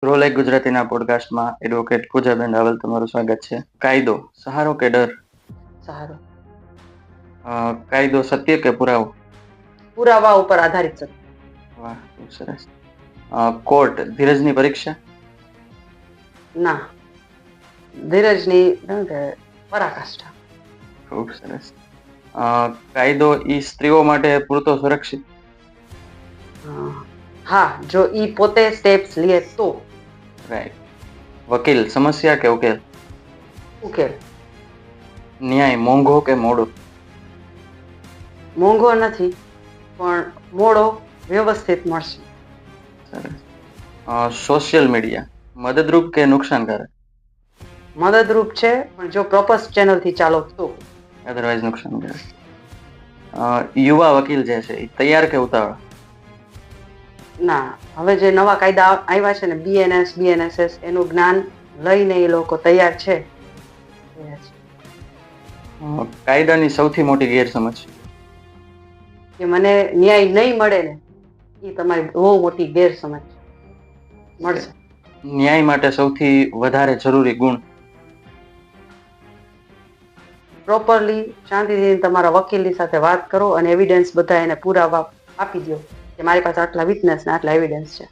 Grow like ગુજરાતીના પોડકાસ્ટમાં advocate પૂજાબેન રાવલ તમારું સ્વાગત છે. કાયદો સહારો કે ડર? સહારો. કાયદો સત્ય કે પુરાવો? પુરાવા ઉપર આધારિત છે. વાહ, ખૂબ સરસ. કોર્ટ ધીરજની પરીક્ષા? ના, ધીરજની પરાકાષ્ઠા. ખૂબ સરસ. કાયદો ઈ સ્ત્રીઓ માટે પૂરતો સુરક્ષિત? હા, જો ઈ પોતે સ્ટેપ્સ લે તો. રાઈટ. વકીલ સમસ્યા કે ઉકેલ? ઉકેલ. ન્યાય મોંઘો કે મોડો? મોંઘો નથી, પણ મોડો વ્યવસ્થિત મળશે. સરસ. સોશિયલ મીડિયા મદદરૂપ કે નુકસાનકારક? મદદરૂપ છે, પણ જો પ્રોપર ચેનલથી ચાલો તો. અધરવાઇઝ નુકસાનકારક. યુવા વકીલ જે છે એ તૈયાર કે ઉતાવળ? ના, હવે જે નવા કાયદા આવ્યા છે ને બીએનએસ એનું જ્ઞાન લઈને એ લોકો તૈયાર છે. કાયદાની સૌથી મોટી ગેરસમજ? કે મને ન્યાય નહીં મળે ને, એ તમારી બહુ મોટી ગેરસમજ મળશે. ન્યાય માટે સૌથી વધારે જરૂરી ગુણ? પ્રોપરલી શાંતિથી તમારા વકીલની સાથે વાત કરો અને એવિડન્સ બધા એને પુરાવા આપી દો કે મારી પાસે આટલા વિટનેસ ને આટલા એવિડન્સ છે.